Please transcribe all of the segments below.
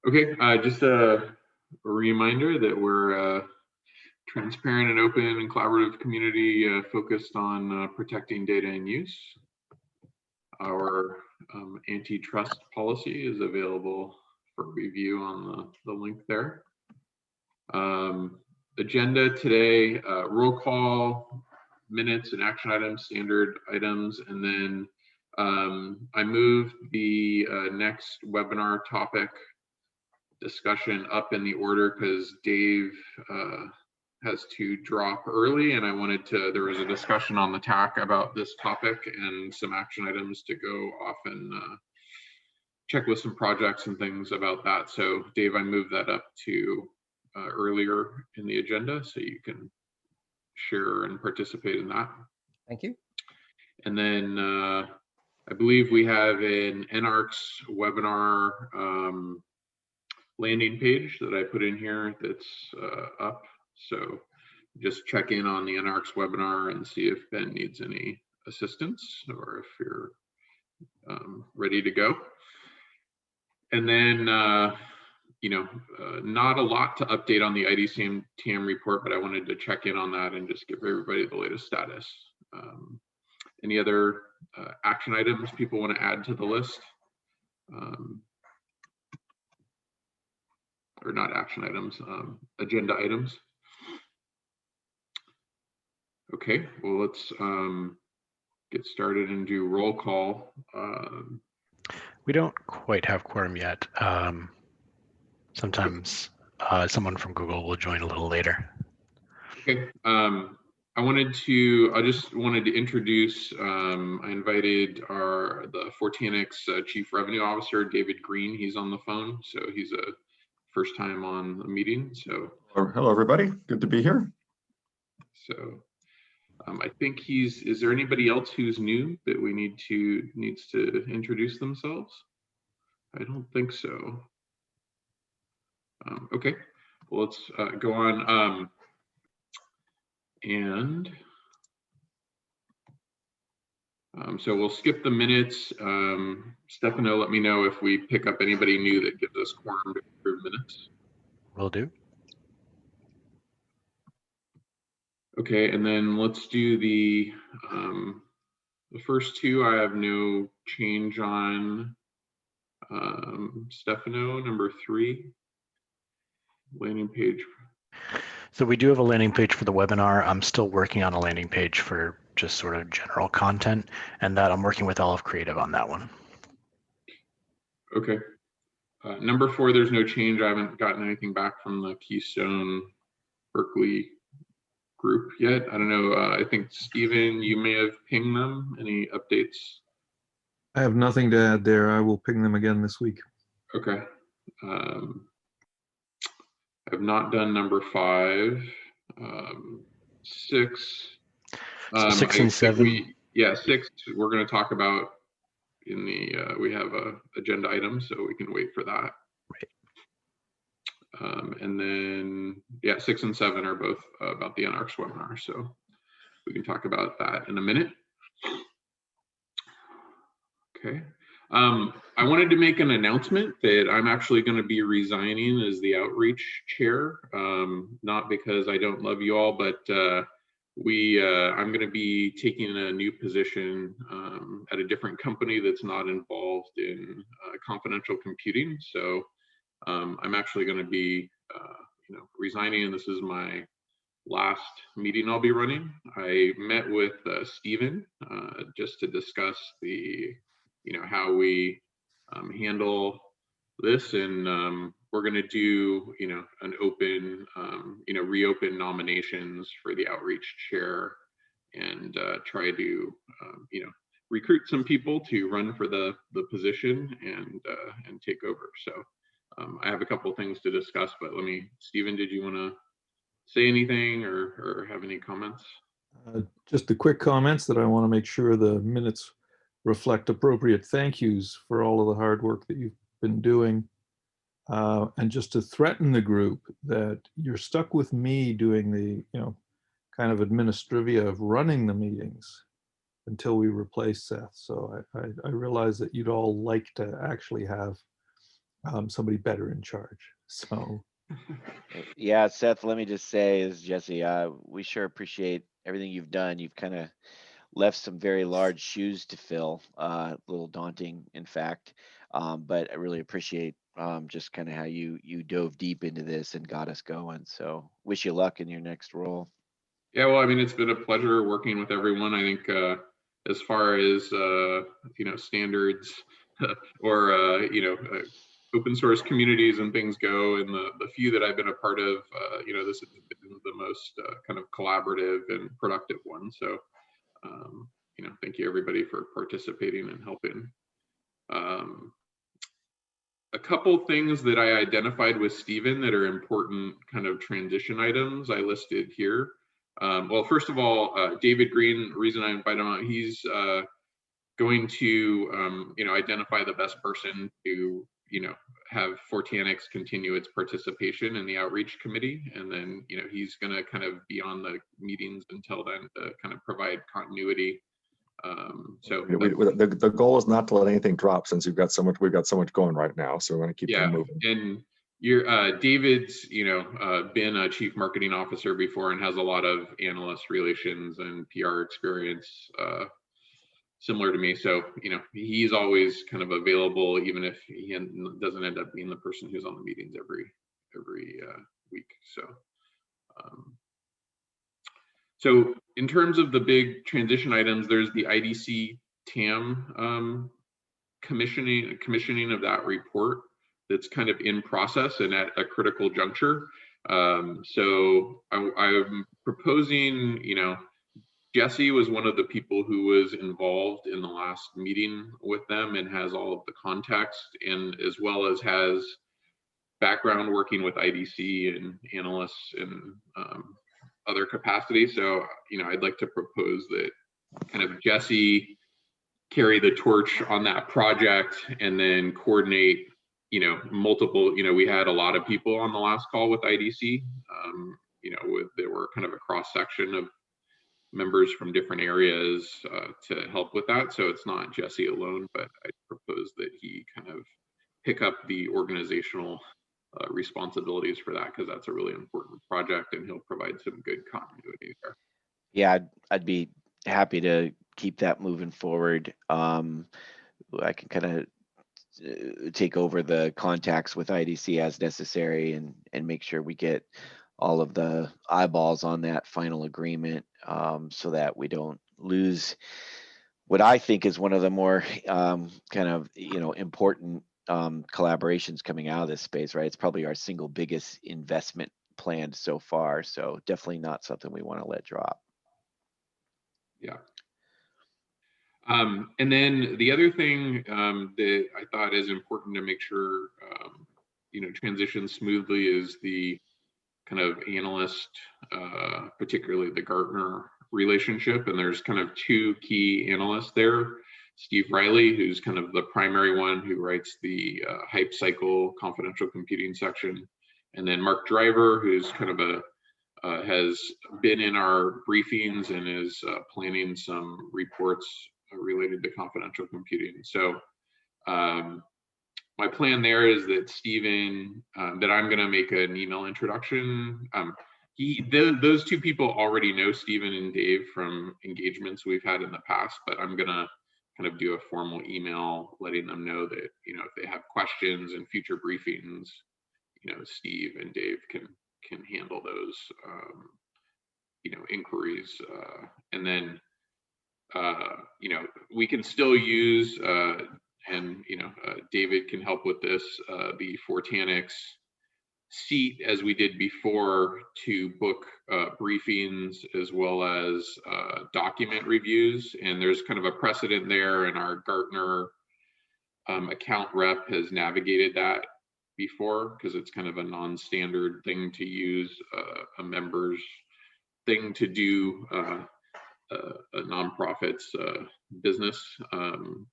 Okay, just a reminder that we're a transparent and open and collaborative community focused on protecting data and use. Our antitrust policy is available for review on the link there. Agenda today, roll call, minutes and action items, standard items, and then I moved the next webinar topic discussion up in the order because Dave has to drop early, and I wanted to, there was a discussion on the TAC about this topic and some action items to go off and check with some projects and things about that. So Dave, I moved that up to earlier in the agenda so you can share and participate in that. Thank you. And then I believe we have an NARCS webinar landing page that I put in here that's up. So just check in on the NARCS webinar and see if Ben needs any assistance or if you're ready to go. And then, not a lot to update on the IDCM TAM report, but I wanted to check in on that and just give everybody the latest status. Any other action items people want to add to the list? Or not action items, agenda items. Okay, well, let's get started and do roll call. We don't quite have quorum yet. Sometimes someone from Google will join a little later. Okay, I just wanted to introduce, I invited the Fortanix Chief Revenue Officer, David Green. He's on the phone, so he's a first time on the meeting. So hello everybody, good to be here. So I think is there anybody else who's new that we needs to introduce themselves? I don't think so. Okay, well, let's go on. So we'll skip the minutes. Stefano, let me know if we pick up anybody new that gives us quorum to approve minutes. Will do. Okay, and then let's do the first two. I have no change on. Stefano, number 3, landing page. So we do have a landing page for the webinar. I'm still working on a landing page for just sort of general content, and that I'm working with Olive Creative on that one. Okay. Number 4, there's no change. I haven't gotten anything back from the Keystone Berkeley group yet. I don't know. I think Stephen, you may have pinged them. Any updates? I have nothing to add there. I will ping them again this week. Okay. I've not done number 5. 6. So 6 and 7. 6. We're going to talk about in the. We have a agenda item, so we can wait for that. Right. And then 6 and 7 are both about the NARCS webinar, so we can talk about that in a minute. Okay. I wanted to make an announcement that I'm actually going to be resigning as the outreach chair. Not because I don't love you all, but I'm going to be taking a new position at a different company that's not involved in confidential computing. So I'm actually going to be, resigning, and this is my last meeting I'll be running. I met with Stephen just to discuss the, how we handle this, and we're going to do, an open, reopen nominations for the outreach chair, and try to, recruit some people to run for the position and take over. So I have a couple of things to discuss, but Stephen, did you want to say anything or have any comments? Just the quick comments that I want to make sure the minutes reflect appropriate thank yous for all of the hard work that you've been doing. And just to threaten the group that you're stuck with me doing the, kind of administrivia of running the meetings until we replace Seth. So I realize that you'd all like to actually have somebody better in charge. So Yeah, Seth, let me just say, as Jesse, we sure appreciate everything you've done. You've kind of left some very large shoes to fill, a little daunting, in fact. But I really appreciate just kind of how you dove deep into this and got us going. So wish you luck in your next role. Yeah, well, I mean, it's been a pleasure working with everyone. I think as far as standards or open source communities and things go, and the few that I've been a part of, this has been the most kind of collaborative and productive one. So thank you everybody for participating and helping. A couple things that I identified with Stephen that are important kind of transition items I listed here. Well, first of all, David Green, the reason I invited him on, he's going to, identify the best person to, have Fortanix continue its participation in the outreach committee. And then, he's going to kind of be on the meetings until then to kind of provide continuity. The goal is not to let anything drop since we've got so much going right now. So we're going to keep them moving. And David's, been a chief marketing officer before and has a lot of analyst relations and PR experience, similar to me. So, he's always kind of available, even if he doesn't end up being the person who's on the meetings every week. So in terms of the big transition items, there's the IDC TAM commissioning of that report that's kind of in process and at a critical juncture. So I'm proposing, Jesse was one of the people who was involved in the last meeting with them and has all of the context, and as well as has background working with IDC and analysts and other capacities. So, I'd like to propose that kind of Jesse carry the torch on that project and then coordinate, multiple, we had a lot of people on the last call with IDC, there were kind of a cross section of members from different areas to help with that. So it's not Jesse alone, but I propose that he kind of pick up the organizational responsibilities for that, because that's a really important project and he'll provide some good continuity there. Yeah, I'd be happy to keep that moving forward. I can kind of take over the contacts with IDC as necessary and make sure we get all of the eyeballs on that final agreement, so that we don't lose what I think is one of the more kind of important collaborations coming out of this space, right? It's probably our single biggest investment planned so far, so definitely not something we want to let drop. Yeah. And then the other thing that I thought is important to make sure transition smoothly is the kind of analyst, particularly the Gartner relationship. And there's kind of two key analysts there. Steve Riley, who's kind of the primary one who writes the Hype Cycle confidential computing section. And then Mark Driver, who's kind of has been in our briefings and is planning some reports related to confidential computing. So my plan there is that Stephen, that I'm going to make an email introduction. Those two people already know Stephen and Dave from engagements we've had in the past, but I'm going to kind of do a formal email letting them know that, if they have questions in future briefings, Steve and Dave can handle those, inquiries. And then, we can still use, and David can help with this, the Fortanix seat as we did before to book briefings as well as document reviews. And there's kind of a precedent there, and our Gartner account rep has navigated that before, because it's kind of a non-standard thing to use, a member's thing to do a nonprofit's business,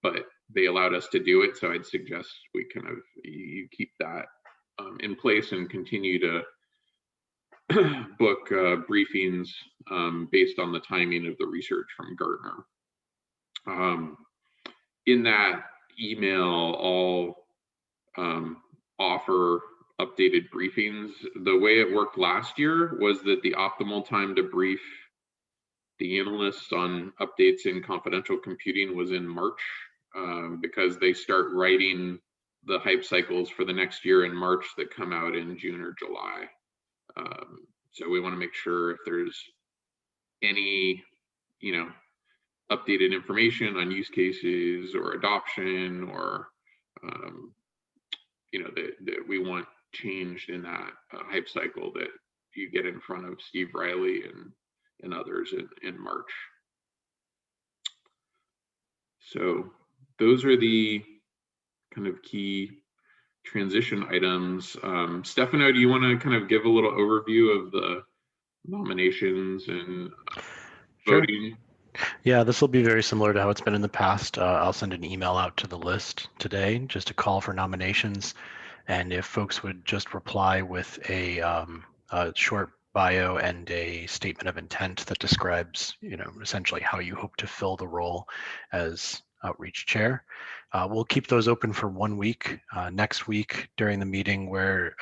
but they allowed us to do it. So I'd suggest we kind of you keep that in place and continue to book briefings based on the timing of the research from Gartner. In that email, I'll offer updated briefings. The way it worked last year was that the optimal time to brief the analysts on updates in confidential computing was in March, because they start writing the hype cycles for the next year in March that come out in June or July. So we want to make sure if there's any, updated information on use cases or adoption or, that we want changed in that hype cycle, that you get in front of Steve Riley and others in March. So those are the kind of key transition items. Stefano, do you want to kind of give a little overview of the nominations and voting? Sure. Yeah, this will be very similar to how it's been in the past. I'll send an email out to the list today, just a call for nominations. And if folks would just reply with a short bio and a statement of intent that describes, essentially how you hope to fill the role as outreach chair. We'll keep those open for 1 week. Next week during the meeting where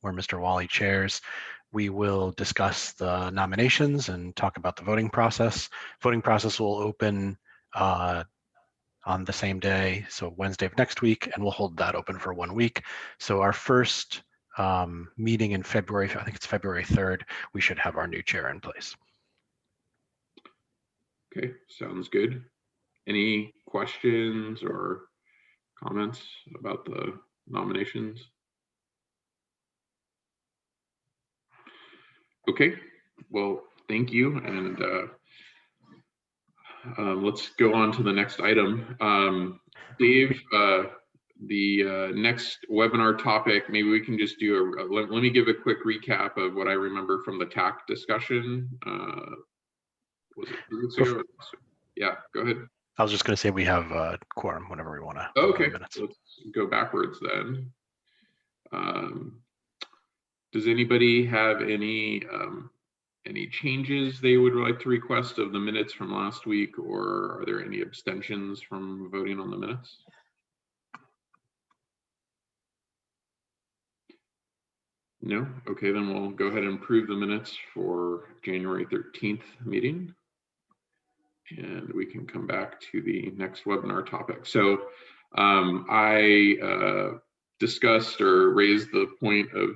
Mr. Wally chairs, we will discuss the nominations and talk about the voting process. Voting process will open on the same day, so Wednesday of next week, and we'll hold that open for 1 week. So our first meeting in February, I think it's February 3rd, we should have our new chair in place. Okay, sounds good. Any questions or comments about the nominations? Okay, well, thank you. And let's go on to the next item. Dave, the next webinar topic, maybe we can just do let me give a quick recap of what I remember from the TAC discussion. Was it 2 weeks ago? Yeah, go ahead. I was just going to say we have a quorum whenever we want to. Okay, let's go backwards then. Does anybody have any changes they would like to request of the minutes from last week, or are there any abstentions from voting on the minutes? No? Okay, then we'll go ahead and approve the minutes for January 13th meeting. And we can come back to the next webinar topic. So I discussed or raised the point of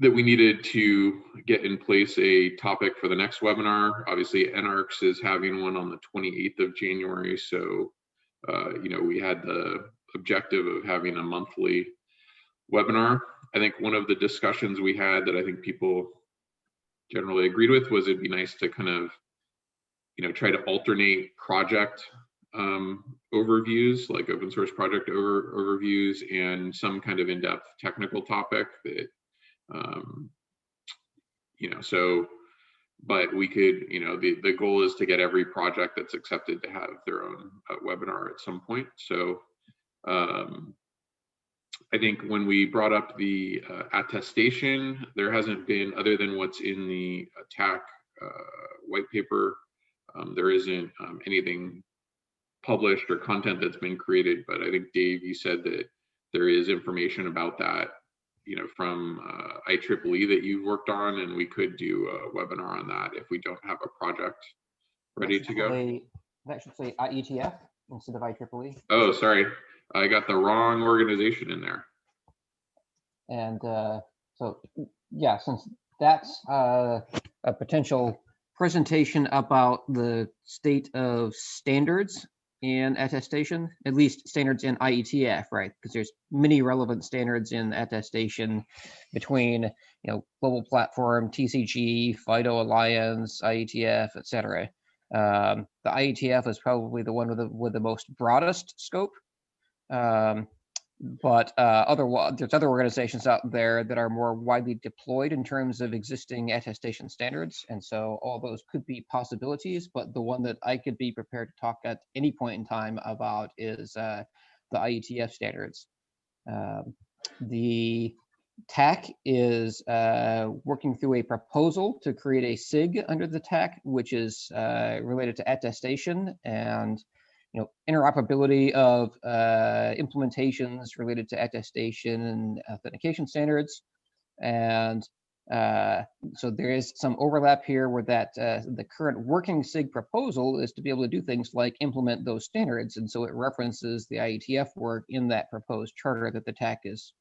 that we needed to get in place a topic for the next webinar. Obviously, NARCS is having one on the 28th of January. So, we had the objective of having a monthly webinar. I think one of the discussions we had that I think people generally agreed with was it'd be nice to kind of, try to alternate project overviews, like open source project overviews, and some kind of in-depth technical topic that, but we could, the goal is to get every project that's accepted to have their own webinar at some point. So I think when we brought up the attestation, there hasn't been, other than what's in the TAC white paper, there isn't anything published or content that's been created. But I think, Dave, you said that there is information about that, from IEEE that you've worked on, and we could do a webinar on that if we don't have a project ready to go. That should say IETF instead of IEEE. Oh, sorry. I got the wrong organization in there. And so, yeah, since that's a potential presentation about the state of standards in attestation, at least standards in IETF, right? Because there's many relevant standards in attestation between, global platform, TCG, FIDO Alliance, IETF, etc. The IETF is probably the one with the most broadest scope. But there's other organizations out there that are more widely deployed in terms of existing attestation standards. And so all those could be possibilities, but the one that I could be prepared to talk at any point in time about is the IETF standards. The TAC is working through a proposal to create a SIG under the TAC, which is related to attestation. And interoperability of implementations related to attestation and authentication standards. And so there is some overlap here where the current working SIG proposal is to be able to do things like implement those standards. And so it references the IETF work in that proposed charter that the TAC is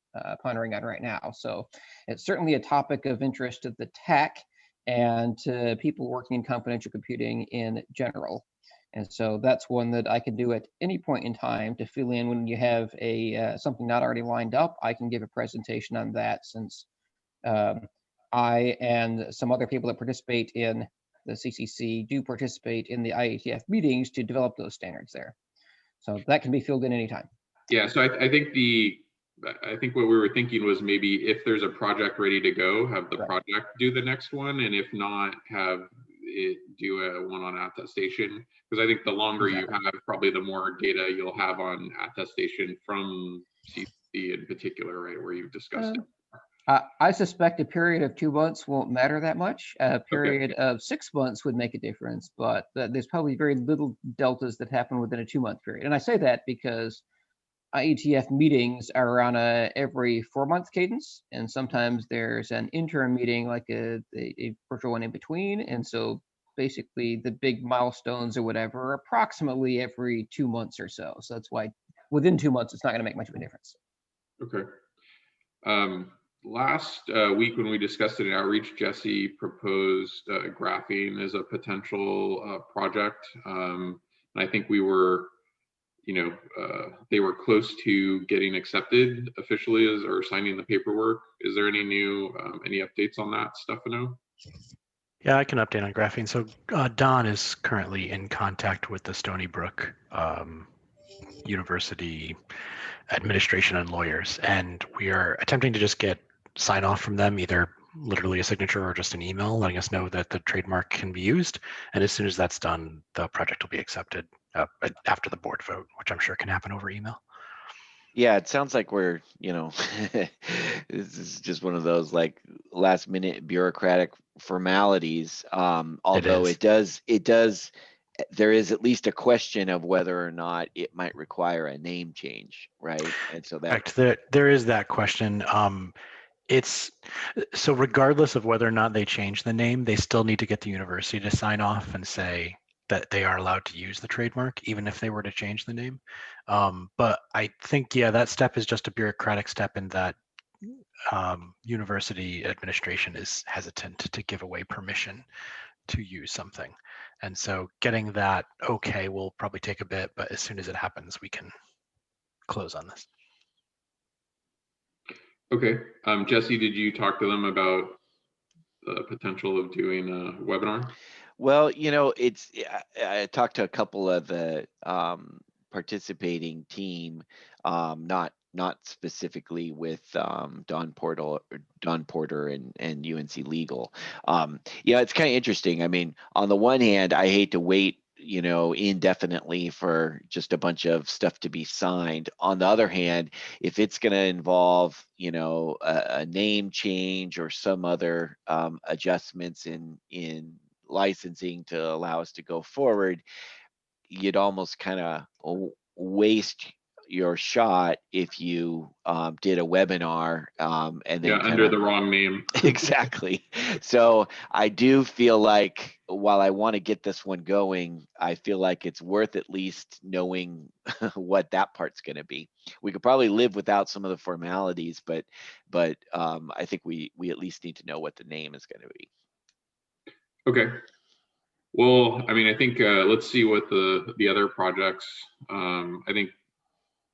pondering on right now. So it's certainly a topic of interest to the TAC and to people working in confidential computing in general. And so that's one that I can do at any point in time to fill in when you have something not already lined up. I can give a presentation on that, since I and some other people that participate in the CCC do participate in the IETF meetings to develop those standards there. So that can be filled in anytime. Yeah, so I think what we were thinking was maybe if there's a project ready to go, have the Right. project do the next one, and if not, have it do a one on attestation. Because I think the longer you have, probably the more data you'll have on attestation from CCC in particular, right, where you've discussed it. I suspect a period of 2 months won't matter that much. A period of 6 months would make a difference, but there's probably very little deltas that happen within a 2-month period. And I say that because IETF meetings are on a every 4-month cadence, and sometimes there's an interim meeting, like a virtual one in between. And so basically the big milestones or whatever are approximately every 2 months or so. So that's why within 2 months, it's not going to make much of a difference. Okay. Last week when we discussed it in outreach, Jesse proposed graphene as a potential project. And I think we were, they were close to getting accepted officially or signing the paperwork. Is there any updates on that, Stefano? Yeah, I can update on graphene. So Don is currently in contact with the Stony Brook University administration and lawyers, and we are attempting to just get sign off from them, either literally a signature or just an email letting us know that the trademark can be used. And as soon as that's done, the project will be accepted after the board vote, which I'm sure can happen over email. Yeah, it sounds like we're, this is just one of those like last minute bureaucratic formalities. Although it does, there is at least a question of whether or not it might require a name change, right? And so that there is that question. It's so regardless of whether or not they change the name, they still need to get the university to sign off and say that they are allowed to use the trademark, even if they were to change the name. But I think, yeah, that step is just a bureaucratic step in that university administration is hesitant to give away permission to use something. And so getting that okay will probably take a bit, but as soon as it happens, we can close on this. Okay. Jesse, did you talk to them about the potential of doing a webinar? Well, I talked to a couple of the participating team, not specifically with Don Porter and UNC Legal. It's kind of interesting. I mean, on the one hand, I hate to wait indefinitely for just a bunch of stuff to be signed. On the other hand, if it's going to involve a name change or some other adjustments in licensing to allow us to go forward, you'd almost kind of waste your shot if you did a webinar and then under the wrong name. Exactly. So I do feel like while I want to get this one going, I feel like it's worth at least knowing what that part's going to be. We could probably live without some of the formalities, but I think we at least need to know what the name is going to be. Okay. Well, I mean, I think let's see what the other projects. I think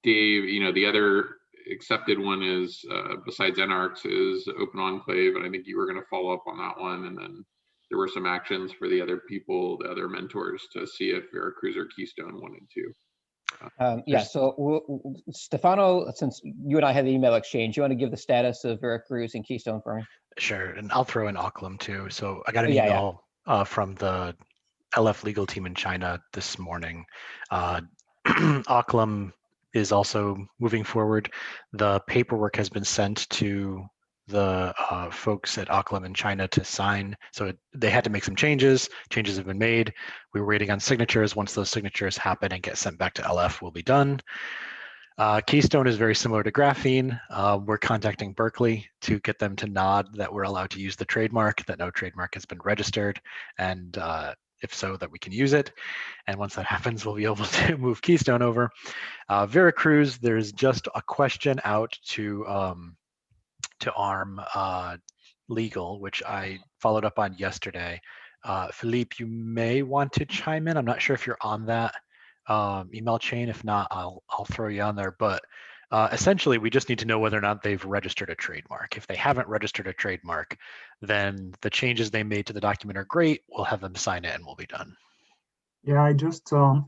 Dave, the other accepted one is besides NARCS is Open Enclave, and I think you were going to follow up on that one. And then there were some actions for the other people, the other mentors, to see if Veracruz or Keystone wanted to. Yeah, so Stefano, since you and I had the email exchange, you want to give the status of Veracruz and Keystone for me? Sure, and I'll throw in Oclam too. So I got an email from the LF legal team in China this morning. Oclam is also moving forward. The paperwork has been sent to the folks at Occam in China to sign. So they had to make some changes. Changes have been made. We were waiting on signatures. Once those signatures happen and get sent back to LF, we'll be done. Keystone is very similar to graphene. We're contacting Berkeley to get them to nod that we're allowed to use the trademark, that no trademark has been registered, and if so, that we can use it. And once that happens, we'll be able to move Keystone over. Veracruz, there's just a question out to ARM Legal, which I followed up on yesterday. Philippe, you may want to chime in. I'm not sure if you're on that email chain. If not, I'll throw you on there. But essentially, we just need to know whether or not they've registered a trademark. If they haven't registered a trademark, then the changes they made to the document are great. We'll have them sign it and we'll be done. Yeah, I just saw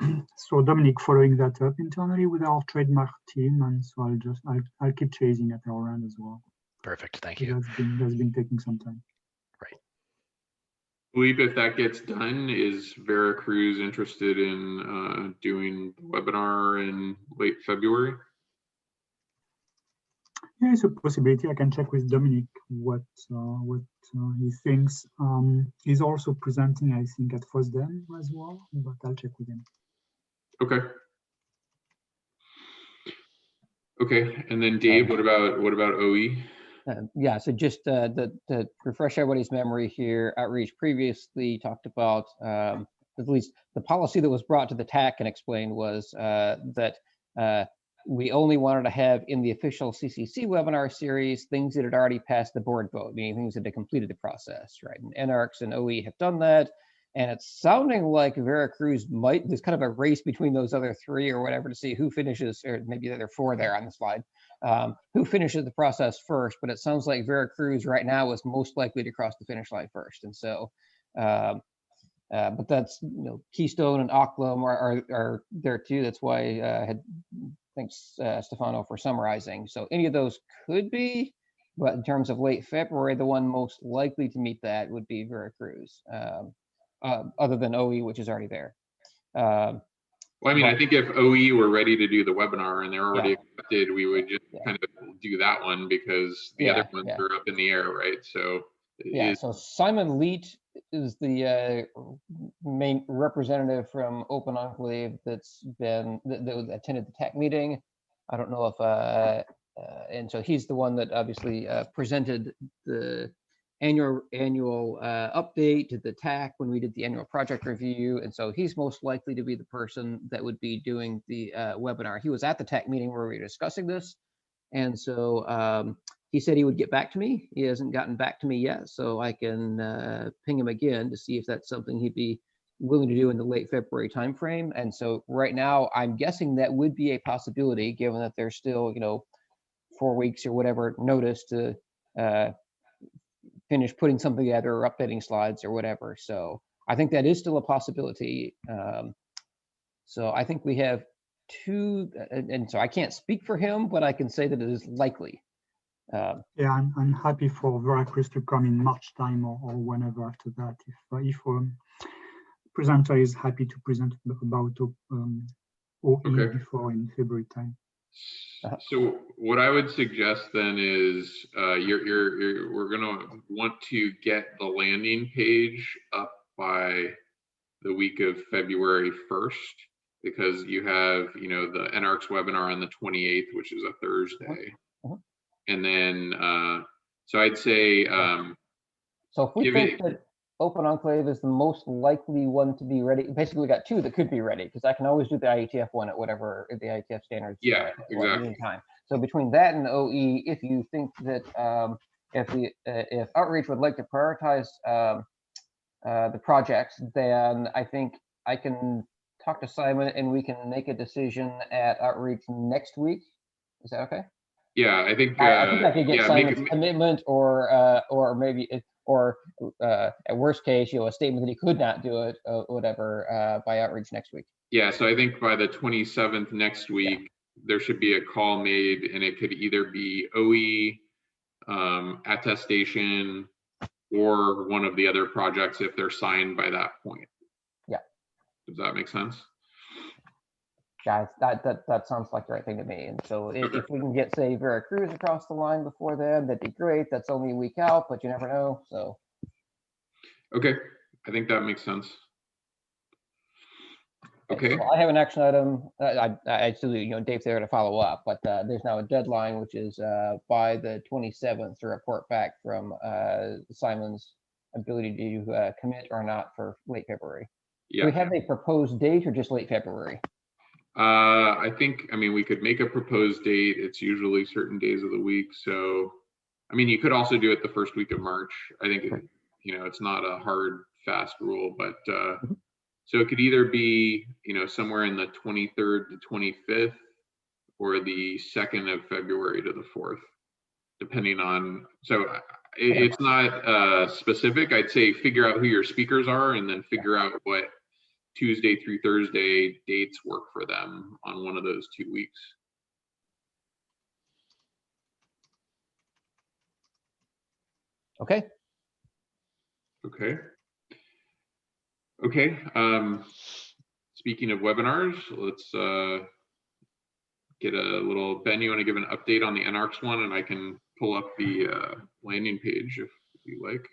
Dominic following that up internally with our trademark team, and so I'll keep chasing at our end as well. Perfect, thank you. That's been taking some time. Right. Philippe, if that gets done, is Veracruz interested in doing the webinar in late February? Yeah, it's a possibility. I can check with Dominic what he thinks. He's also presenting, I think, at FOSDEM as well, but I'll check with him. Okay. Okay, and then Dave, what about OE? Yeah, so just to refresh everybody's memory here, Outreach previously talked about, at least the policy that was brought to the TAC and explained was that we only wanted to have in the official CCC webinar series things that had already passed the board vote, meaning things that had completed the process, right? And NARCs and OE have done that. And it's sounding like Veracruz might, there's kind of a race between those other three or whatever to see who finishes, or maybe there are four there on the slide, who finishes the process first. But it sounds like Veracruz right now is most likely to cross the finish line first. And so, but that's, you know, Keystone and Occam are there too. That's why I had, thanks Stefano for summarizing. So any of those could be, but in terms of late February, the one most likely to meet that would be Veracruz. Other than OE, which is already there. Well, I mean, I think if OE were ready to do the webinar and they're already accepted, we would just kind of do that one because the other ones are up in the air, right? So so Simon Leet is the main representative from Open Enclave that's been that attended the TAC meeting. I don't know if and so he's the one that obviously presented the annual update to the TAC when we did the annual project review. And so he's most likely to be the person that would be doing the webinar. He was at the TAC meeting where we were discussing this. And so he said he would get back to me. He hasn't gotten back to me yet. So I can ping him again to see if that's something he'd be willing to do in the late February timeframe. And so right now I'm guessing that would be a possibility given that there's still, you know, 4 weeks or whatever notice to finish putting something together or updating slides or whatever. So I think that is still a possibility. So I think we have two, and so I can't speak for him, but I can say that it is likely. Yeah, I'm happy for Veracruz to come in March time or whenever after that. If presenter is happy to present about OE before in February time. So what I would suggest then is we're gonna want to get the landing page up by the week of February 1st, because you have, you know, the NARCs webinar on the 28th, which is a Thursday. And then, so I'd say, so if we think that Open Enclave is the most likely one to be ready, basically we got two that could be ready, because I can always do the IETF one at whatever the IETF standards. Yeah, exactly. Time. So between that and the OE, if you think that if Outreach would like to prioritize the projects, then I think I can talk to Simon and we can make a decision at Outreach next week. Is that okay? Yeah, I think I could get Simon's commitment or maybe at worst case, you know, a statement that he could not do it, whatever, by Outreach next week. Yeah, so I think by the 27th next week, there should be a call made, and it could either be OE, attestation, or one of the other projects if they're signed by that point. Yeah. Does that make sense? Guys, that sounds like the right thing to me. And so if we can get, say, Veracruz across the line before then, that'd be great. That's only a week out, but you never know. So Okay, I think that makes sense. Okay, so I have an action item. I still, Dave's there to follow up, but there's now a deadline, which is by the 27th to report back from Simon's ability to commit or not for late February. Do we yeah. have a proposed date or just late February? I think, I mean, we could make a proposed date. It's usually certain days of the week. So, I mean, you could also do it the first week of March. I think, it's not a hard, fast rule, but so it could either be, somewhere in the 23rd to 25th or the 2nd of February to the 4th, depending on, so it's not specific. I'd say figure out who your speakers are and then figure out what Tuesday through Thursday dates work for them on one of those 2 weeks. Okay. Okay. Okay. Speaking of webinars, let's get a little, Ben, you want to give an update on the NARCS one, and I can pull up the landing page if you like.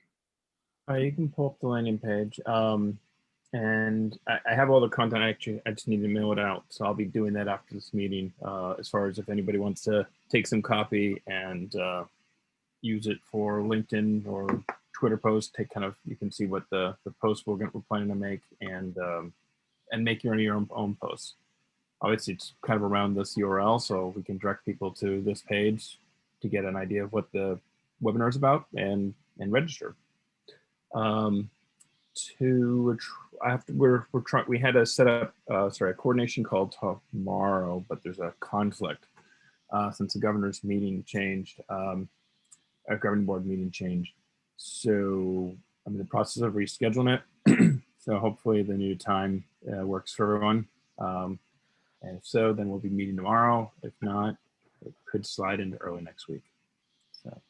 You can pull up the landing page. And I have all the content. I just need to mail it out. So I'll be doing that after this meeting. As far as if anybody wants to take some copy and use it for LinkedIn or Twitter post, you can see what the post we're planning to make and make your own posts. Obviously, it's kind of around this URL, so we can direct people to this page to get an idea of what the webinar is about and register. We had to set up a coordination call tomorrow, but there's a conflict since the governor's meeting changed, our governing board meeting changed. So I'm in the process of rescheduling it. So hopefully the new time works for everyone. And if so, then we'll be meeting tomorrow. If not, it could slide into early next week. So,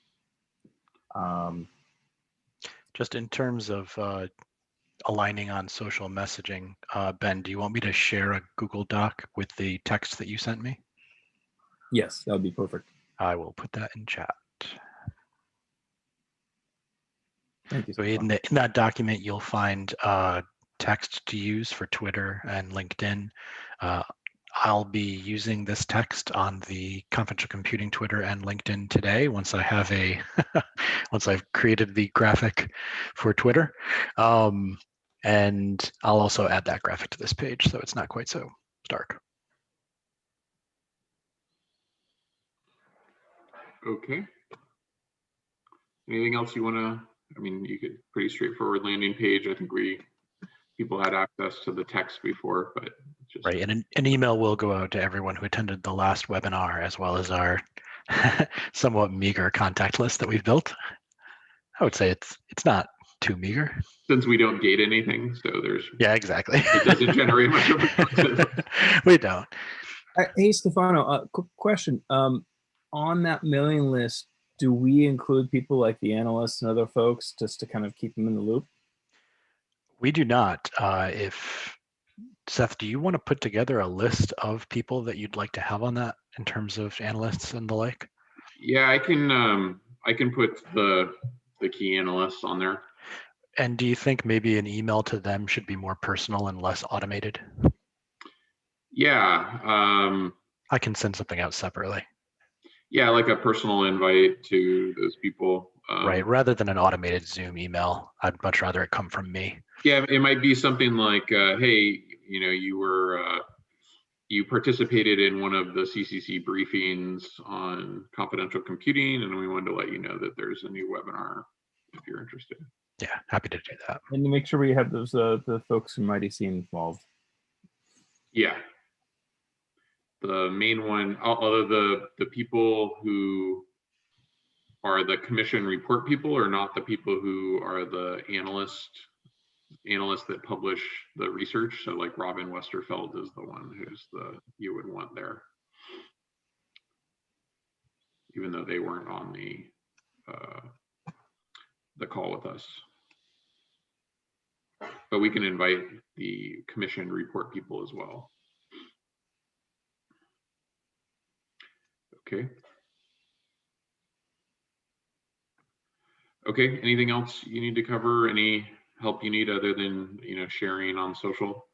just in terms of aligning on social messaging, Ben, do you want me to share a Google Doc with the text that you sent me? yes, that would be perfect. I will put that in chat. Thank you. So in that document, you'll find text to use for Twitter and LinkedIn. I'll be using this text on the confidential computing Twitter and LinkedIn today once I have once I've created the graphic for Twitter. And I'll also add that graphic to this page so it's not quite so stark. Okay. Anything else you want to, I mean, you could pretty straightforward landing page. I think people had access to the text before, but just right. And an email will go out to everyone who attended the last webinar, as well as our somewhat meager contact list that we've built. I would say it's not too meager. Since we don't gate anything, so there's, yeah, exactly. It doesn't generate much of a We don't. Hey, Stefano, quick question. On that mailing list, do we include people like the analysts and other folks just to kind of keep them in the loop? We do not. If Seth, do you want to put together a list of people that you'd like to have on that in terms of analysts and the like? Yeah, I can put the key analysts on there. And do you think maybe an email to them should be more personal and less automated? Yeah. I can send something out separately. Yeah, like a personal invite to those people. Right, rather than an automated Zoom email, I'd much rather it come from me. Yeah, it might be something like, hey, you participated in one of the CCC briefings on confidential computing, and we wanted to let you know that there's a new webinar if you're interested. Yeah, happy to do that. And to make sure we have those the folks from IDC involved. Yeah. The main one, although the people who are the commission report people are not the people who are the analysts that publish the research. So like Robin Westerfeld is the one who's you would want there, even though they weren't on the call with us. But we can invite the commission report people as well. Okay. Okay, anything else you need to cover? Any help you need other than, sharing on social?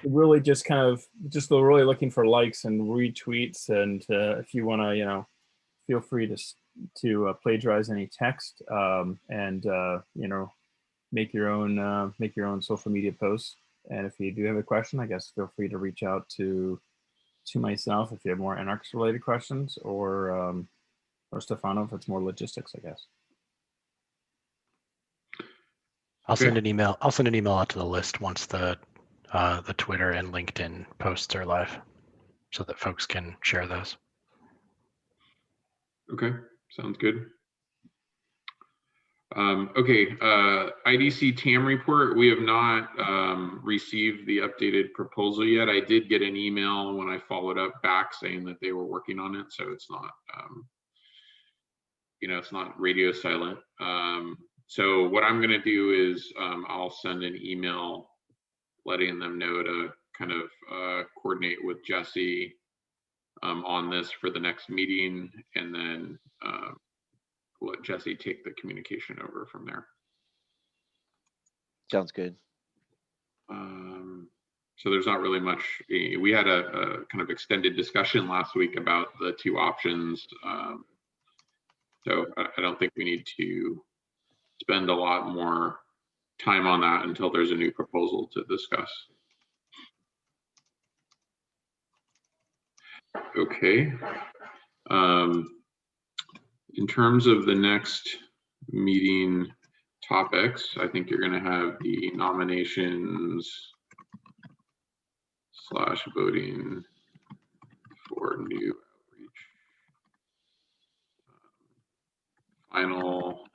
Really just really looking for likes and retweets, and if you want to, feel free to plagiarize any text, and make your own social media posts. And if you do have a question, I guess feel free to reach out to myself if you have more anarchist related questions, or Stefano if it's more logistics, I guess. I'll Okay. send an email. I'll send an email out to the list once the Twitter and LinkedIn posts are live, so that folks can share those. Okay, sounds good. Okay, IDC TAM report. We have not received the updated proposal yet. I did get an email when I followed up back saying that they were working on it, so it's not, it's not radio silent. So what I'm going to do is I'll send an email letting them know to kind of coordinate with Jesse on this for the next meeting, and then let Jesse take the communication over from there. Sounds good. So there's not really much. We had a kind of extended discussion last week about the two options. So I don't think we need to spend a lot more time on that until there's a new proposal to discuss. Okay. In terms of the next meeting topics, I think you're going to have the nominations / voting for new outreach. Final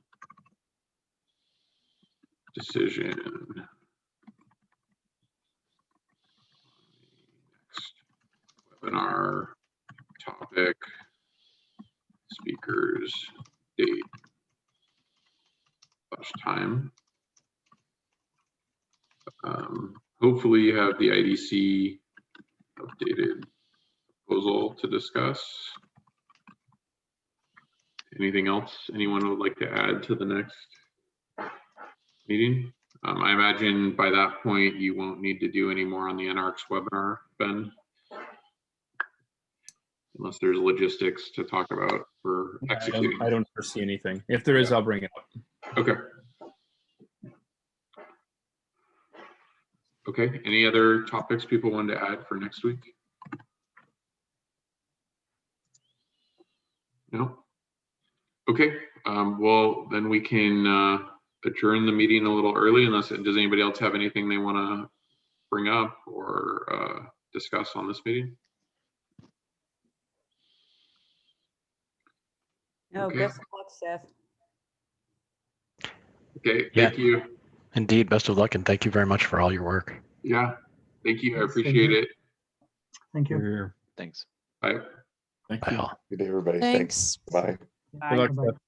decision. Next webinar topic, speakers, date, /time. Hopefully you have the IDC updated proposal to discuss. Anything else anyone would like to add to the next meeting? I imagine by that point you won't need to do any more on the NRX webinar, Ben, unless there's logistics to talk about for executing. I don't foresee anything. If there is, I'll bring it up. Okay. Okay, any other topics people wanted to add for next week? No? Okay, well, then we can adjourn the meeting a little early, unless, does anybody else have anything they want to bring up or discuss on this meeting? No, Okay. best of luck, Seth. Okay, Yeah. thank you. Indeed, best of luck, and thank you very much for all your work. Yeah, thank you, I Yes, thank appreciate you. it. Thank you. Here. Thanks. Bye. Thank Bye you. all. Good day, everybody. Thanks. Bye. Good luck, Bye-bye. Seth.